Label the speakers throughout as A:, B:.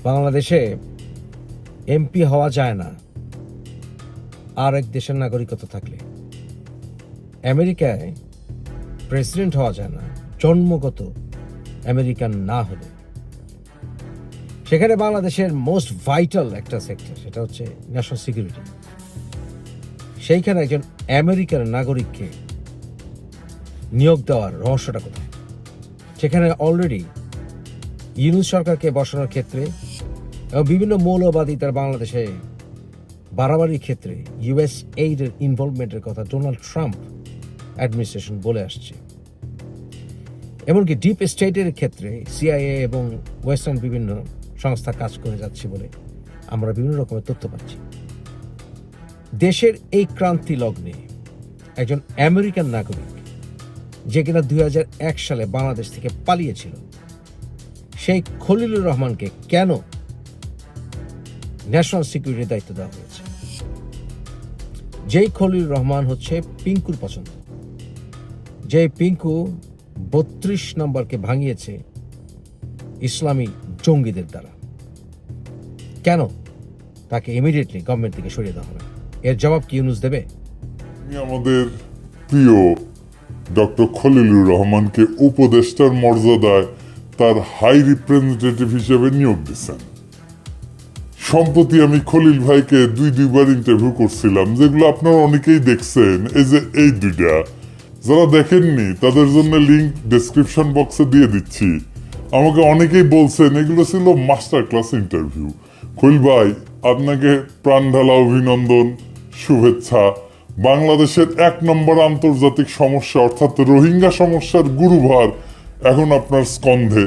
A: বাংলাদেশে এমপি হওয়া যায় না আর এক দেশের নাগরিকত্ব থাকলে। আমেরিকায় প্রেসিডেন্ট হওয়া যায় না জন্মগত আমেরিকান না হলে। সেখানে বাংলাদেশের মোস্ট ভাইটাল একটা সেক্টর, সেটা হচ্ছে ন্যাশনাল সিকিউরিটি। সেইখানে একজন আমেরিকান নাগরিককে নিয়োগ দেওয়ার রহস্যটা কোথায়? সেখানে অলরেডি ইউনূস সরকারকে বসানোর ক্ষেত্রে এবং বিভিন্ন মৌলবাদী তার বাংলাদেশে বাড়াবাড়ির ক্ষেত্রে ইউএস এইডের ইনভলভমেন্টের কথা ডোনাল্ড ট্রাম্প অ্যাডমিনিস্ট্রেশন বলে আসছে। এমনকি ডিপ স্টেটের ক্ষেত্রে সিআইএ এবং ওয়েস্টার্ন বিভিন্ন সংস্থা কাজ করে যাচ্ছে বলে আমরা বিভিন্ন রকমের তথ্য পাচ্ছি। দেশের এই ক্রান্তি লগ্নে একজন আমেরিকান নাগরিক, যে কিনা 2001 সালে বাংলাদেশ থেকে পালিয়েছিল, সেই খলিলুর রহমানকে কেন ন্যাশনাল সিকিউরিটির দায়িত্ব দেওয়া হয়েছে? যেই খলিলুর রহমান হচ্ছে পিঙ্কুর পছন্দ, যে পিঙ্কু 32 নম্বরকে ভাঙিয়েছে ইসলামী জঙ্গিদের দ্বারা, কেন তাকে ইমিডিয়েটলি গভর্নমেন্ট থেকে সরিয়ে দেওয়া হবে? এর জবাব কি ইউনূস দেবে?
B: আমাদের প্রিয় ডক্টর খলিলুর রহমানকে উপদেষ্টার মর্যাদায় তার হাই রিপ্রেজেন্টেটিভ হিসেবে নিয়োগ দিচ্ছেন। সম্প্রতি আমি খলিল ভাইকে দুইবার ইন্টারভিউ করছিলাম, যেগুলো আপনারা অনেকেই দেখছেন। এই যে এই দুইটা, যারা দেখেননি তাদের জন্য লিঙ্ক ডেসক্রিপশন বক্সে দিয়ে দিচ্ছি। আমাকে অনেকেই বলছেন এগুলো ছিল মাস্টার ক্লাস ইন্টারভিউ। খলিল ভাই, আপনাকে প্রাণ ঢালা অভিনন্দন, শুভেচ্ছা। বাংলাদেশের 1 নম্বর আন্তর্জাতিক সমস্যা অর্থাৎ রোহিঙ্গা সমস্যার গুরুভার এখন আপনার স্কন্ধে।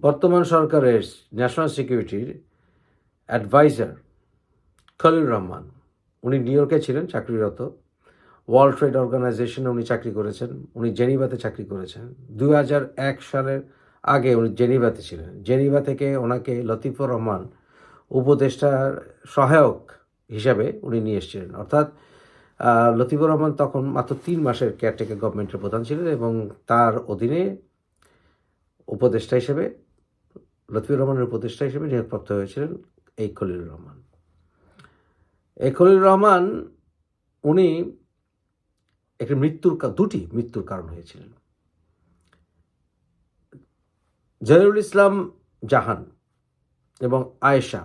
A: বর্তমান সরকারের ন্যাশনাল সিকিউরিটির অ্যাডভাইজার খলিলুর রহমান, উনি নিউ ইয়র্কে ছিলেন চাকরিরত। ওয়ার্ল্ড ট্রেড অর্গানাইজেশনে উনি চাকরি করেছেন, উনি জেনিভাতে চাকরি করেছেন। 2001 সালের আগে উনি জেনিভাতে ছিলেন। জেনিভা থেকে ওনাকে লতিফুর রহমান উপদেষ্টার সহায়ক হিসাবে উনি নিয়ে এসেছিলেন। অর্থাৎ লতিফুর রহমান তখন মাত্র 3 মাসের কেয়ারটেকার গভর্নমেন্টের প্রধান ছিলেন এবং তার অধীনে উপদেষ্টা হিসেবে, লতিফুর রহমানের উপদেষ্টা হিসেবে নিয়োগপ্রাপ্ত হয়েছিলেন এই খলিলুর রহমান। এই খলিলুর রহমান উনি একটি দুটি মৃত্যুর কারণ হয়েছিলেন। জহিরুল ইসলাম জাহান এবং আয়েশা,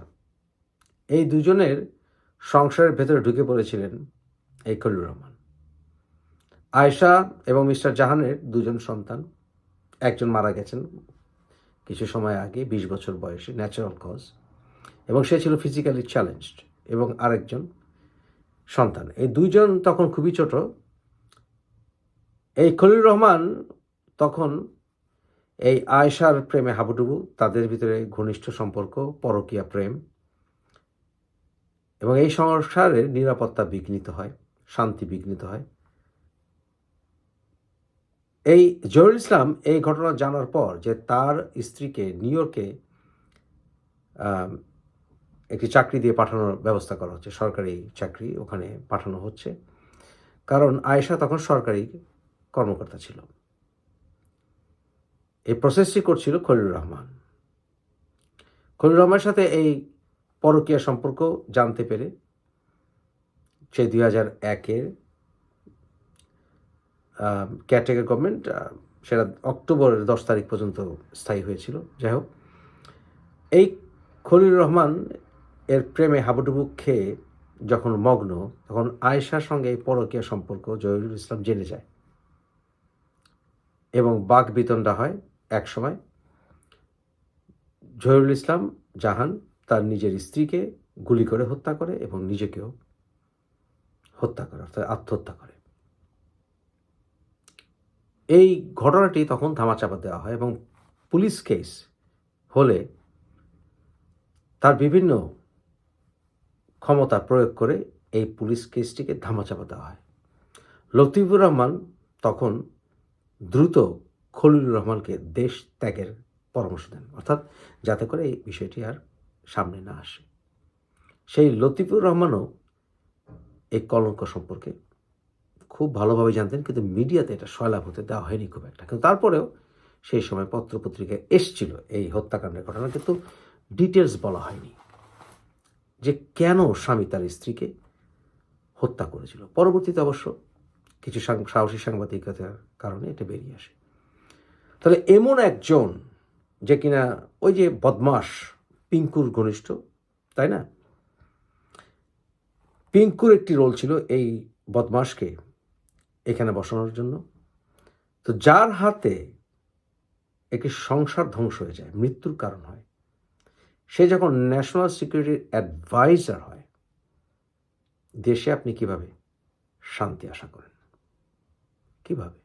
A: এই দুজনের সংসারের ভেতরে ঢুকে পড়েছিলেন এই খলিলুর রহমান। আয়েশা এবং মিস্টার জাহানের 2জন সন্তান, একজন মারা গেছেন কিছু সময় আগে 20 বছর বয়সে, ন্যাচারাল কজ, এবং সে ছিল ফিজিক্যালি চ্যালেঞ্জড। এবং আরেকজন সন্তান, এই 2জন তখন খুবই ছোট। এই খলিলুর রহমান তখন এই আয়েশার প্রেমে হাবুডুবু, তাদের ভিতরে ঘনিষ্ঠ সম্পর্ক, পরকীয়া প্রেম, এবং এই সংসারের নিরাপত্তা বিঘ্নিত হয়, শান্তি বিঘ্নিত হয়। এই জহিরুল ইসলাম এই ঘটনা জানার পর যে তার স্ত্রীকে নিউ ইয়র্কে একটি চাকরি দিয়ে পাঠানোর ব্যবস্থা করা হচ্ছে, সরকারি চাকরি ওখানে পাঠানো হচ্ছে, কারণ আয়েশা তখন সরকারি কর্মকর্তা ছিল। এই প্রসেসটি করছিল খলিলুর রহমান। খলিলুর রহমানের সাথে এই পরকীয়া সম্পর্ক জানতে পেরে সেই 2001-এর কেয়ারটেকার গভর্নমেন্ট, সেটা অক্টোবরের 10 তারিখ পর্যন্ত স্থায়ী হয়েছিল। যাই হোক, এই খলিলুর রহমান এর প্রেমে হাবুডুবু খেয়ে যখন মগ্ন, তখন আয়েশার সঙ্গে এই পরকীয়া সম্পর্ক জহিরুল ইসলাম জেনে যায় এবং বাক বিতণ্ডা হয়। এক সময় জহিরুল ইসলাম জাহান তার নিজের স্ত্রীকে গুলি করে হত্যা করে এবং নিজেকেও হত্যা করে, অর্থাৎ আত্মহত্যা করে। এই ঘটনাটি তখন ধামাচাপা দেওয়া হয় এবং পুলিশ কেস হলে তার বিভিন্ন ক্ষমতা প্রয়োগ করে এই পুলিশ কেসটিকে ধামাচাপা দেওয়া হয়। লতিফুর রহমান তখন দ্রুত খলিলুর রহমানকে দেশ ত্যাগের পরামর্শ দেন, অর্থাৎ যাতে করে এই বিষয়টি আর সামনে না আসে। সেই লতিফুর রহমানও এই কলঙ্ক সম্পর্কে খুব ভালোভাবে জানতেন, কিন্তু মিডিয়াতে এটা সয়লাভ হতে দেওয়া হয়নি খুব একটা। কিন্তু তারপরেও সেই সময় পত্রপত্রিকায় এসছিল এই হত্যাকাণ্ডের ঘটনা, কিন্তু ডিটেলস বলা হয়নি যে কেন স্বামী তার স্ত্রীকে হত্যা করেছিল। পরবর্তীতে অবশ্য কিছু সাহসী সাংবাদিকতার কারণে এটা বেরিয়ে আসে। তাহলে এমন একজন যে কিনা ওই যে বদমাস পিঙ্কুর ঘনিষ্ঠ, তাই না? পিঙ্কুর একটি রোল ছিল এই বদমাসকে এখানে বসানোর জন্য। তো যার হাতে একটি সংসার ধ্বংস হয়ে যায়, মৃত্যুর কারণ হয়, সে যখন ন্যাশনাল সিকিউরিটির অ্যাডভাইজার হয়, দেশে আপনি কিভাবে শান্তি আশা করেন? কিভাবে?